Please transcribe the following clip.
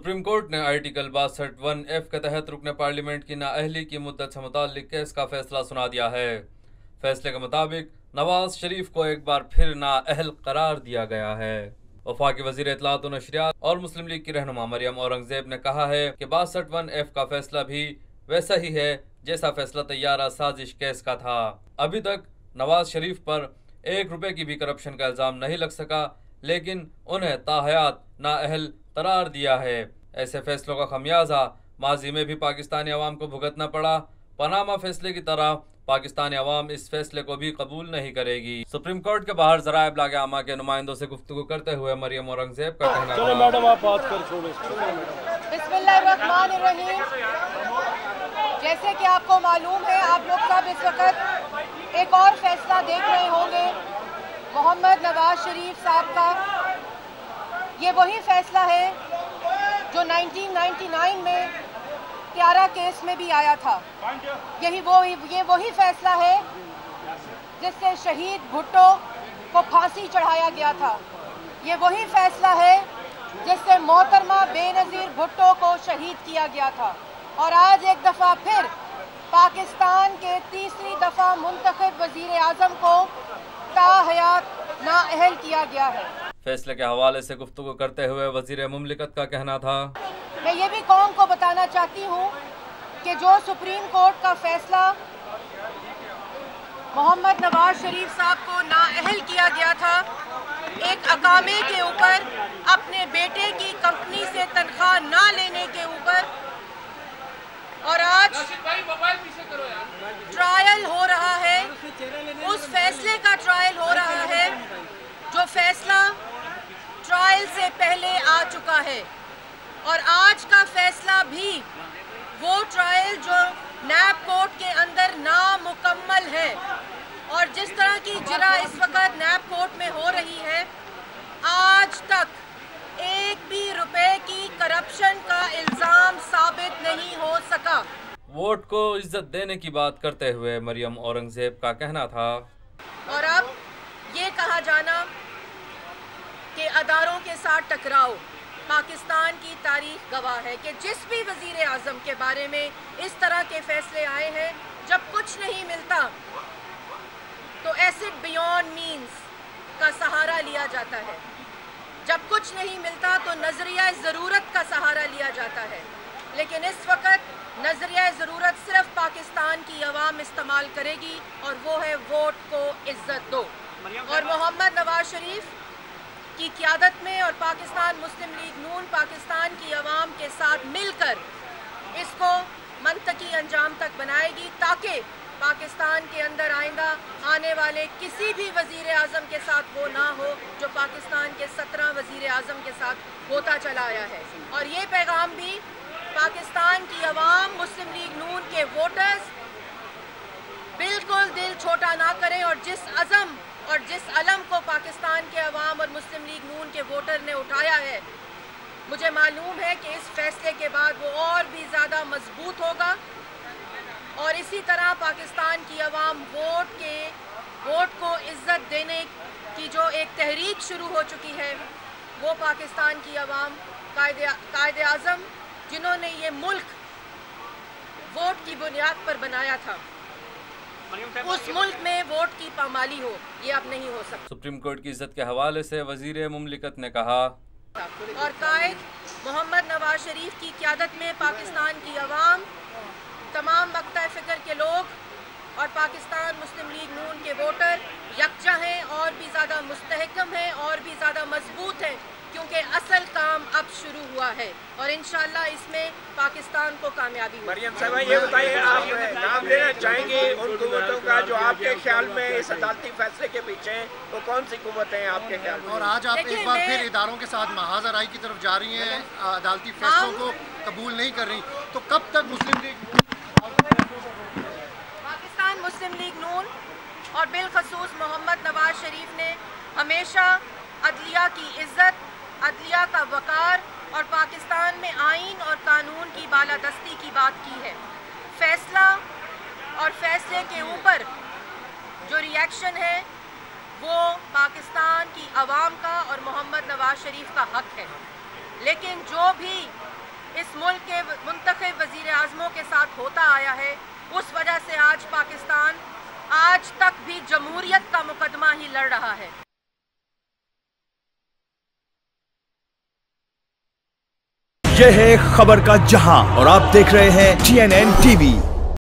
Supreme court ने article 62(1)(f) के तहत रुकने पार्लियामेंट की नाअहली की मुद्दत से मुताल्लिक केस का फैसला सुना दिया है। फैसले के मुताबिक नवाज शरीफ को एक बार फिर नाअहल करार दिया गया है। वफाकी वजीर इत्तलात व नशरियात और मुस्लिम लीग की रहनुमा मरियम औरंगजेब ने कहा है कि 62(1)(f) का फैसला भी वैसा ही है जैसा फैसला तैयारा साजिश केस का था। अभी तक नवाज शरीफ पर 1 रुपए की भी करप्शन का इल्जाम नहीं लग सका, लेकिन उन्हें ताहयात नाअहल करार दिया है। ऐसे फैसलों का खमियाजा माजी में भी पाकिस्तानी अवाम को भुगतना पड़ा। पनामा फैसले की तरह पाकिस्तानी अवाम इस फैसले को भी कबूल नहीं करेगी। सुप्रीम कोर्ट के बाहर ज़राए इब्लाग आमा के नुमाइंदों से गुफ्तगू करते हुए मरियम औरंगजेब का कहना था, मैडम आप बात कर छोड़े। बिस्मिल्लाहिर्रहमानिर्रहीम। जैसे कि आपको मालूम है, आप लोग सब इस वक्त एक और फैसला देख रहे होंगे मोहम्मद नवाज शरीफ साहब का। ये वही फैसला है जो 1999 में त्यारा केस में भी आया था। ये वही फैसला है जिससे शहीद भुट्टो को फांसी चढ़ाया गया था। ये वही फैसला है जिससे मोहतरमा बेनज़ीर भुट्टो को शहीद किया गया था। और आज एक दफ़ा फिर पाकिस्तान के तीसरी दफ़ा मुंतखब वज़ीर आज़म को ताहयात नाअहल किया गया है। फैसले के हवाले से गुफ्तगू करते हुए वज़ीर मुमलिकत का कहना था, मैं ये भी कौम को बताना चाहती हूँ कि जो सुप्रीम कोर्ट का फैसला मोहम्मद नवाज शरीफ साहब को नाअहल किया गया था, एक अकामे के ऊपर, अपने बेटे की कंपनी से तनख्वाह ना लेने के ऊपर, और आज ट्रायल हो रहा है, उस फैसले का ट्रायल हो रहा है जो फैसला ट्रायल से पहले आ चुका है। और आज का फैसला भी वो ट्रायल जो नैब कोर्ट के अंदर नामुकम्मल है, और जिस तरह की जिरा इस वक्त नैब कोर्ट में हो रही है, आज तक 1 भी रुपए की करप्शन का इल्जाम साबित नहीं हो सका। वोट को इज्जत देने की बात करते हुए मरियम औरंगजेब का कहना था, और अब ये कहा जाना कि अदारों के साथ टकराव, पाकिस्तान की तारीख गवाह है कि जिस भी वजीर आज़म के बारे में इस तरह के फैसले आए हैं, जब कुछ नहीं मिलता तो एसिड बियॉन्ड मीन्स का सहारा लिया जाता है, जब कुछ नहीं मिलता तो नज़रिया ज़रूरत का सहारा लिया जाता है। लेकिन इस वक्त नज़रिया ज़रूरत सिर्फ पाकिस्तान की अवाम इस्तेमाल करेगी, और वो है वोट को इज्जत दो। और मोहम्मद नवाज शरीफ की क़यादत में और पाकिस्तान मुस्लिम लीग नून पाकिस्तान की अवाम के साथ मिलकर इसको मंतकी अंजाम तक बनाएगी, ताकि पाकिस्तान के अंदर आइंदा आने वाले किसी भी वज़ीर आज़म के साथ वो ना हो जो पाकिस्तान के 17 वज़ीर आज़म के साथ होता चला आया है। और ये पैगाम भी पाकिस्तान की अवाम, मुस्लिम लीग नून के वोटर्स बिल्कुल दिल छोटा ना करें, और जिस अज़म और जिस अलम को पाकिस्तान के अवाम और मुस्लिम लीग नून के वोटर ने उठाया है, मुझे मालूम है कि इस फैसले के बाद वो और भी ज़्यादा मजबूत होगा। और इसी तरह पाकिस्तान की अवाम वोट को इज्जत देने की जो एक तहरीक शुरू हो चुकी है, वो पाकिस्तान की अवाम, कायदे आज़म जिन्होंने ये मुल्क वोट की बुनियाद पर बनाया था, उस मुल्क में वोट की पामाली हो, ये अब नहीं हो सकता। सुप्रीम कोर्ट की इज्जत के हवाले से वजीर मुमलिकत ने कहा, और कायद मोहम्मद नवाज शरीफ की क़यादत में पाकिस्तान की अवाम, तमाम मक्ता फ़िक्र के लोग और पाकिस्तान मुस्लिम लीग नून के वोटर यकजा हैं, और भी ज़्यादा मुस्तहकम हैं, और भी ज़्यादा मजबूत हैं, क्योंकि असल काम अब शुरू हुआ है, और इंशाअल्लाह इसमें पाकिस्तान को कामयाबी होगी। मरियम साहब, ये बताइए, आप नाम लेना चाहेंगे उन कुव्वतों का जो आपके ख्याल में इस अदालती फैसले के पीछे हैं, वो कौन सी कुव्वतें हैं आपके ख्याल में? और आज आप एक बार फिर इदारों के साथ महाजराई की तरफ जा रही हैं, अदालती फैसलों को कबूल नहीं कर रही, तो कब तक पाकिस्तान मुस्लिम लीग नून और बिलखसूस मोहम्मद नवाज शरीफ ने हमेशा अदलिया की इज्जत, अदलिया का वकार और पाकिस्तान में आइन और कानून की बालादस्ती की बात की है। फैसला और फैसले के ऊपर जो रिएक्शन है वो पाकिस्तान की आवाम का और मोहम्मद नवाज शरीफ का हक है, लेकिन जो भी इस मुल्क के मुंतखब वज़ीर आज़मों के साथ होता आया है, उस वजह से आज पाकिस्तान आज तक भी जमहूरियत का मुकदमा ही लड़ रहा है। यह है खबर का जहां और आप देख रहे हैं TNN TV।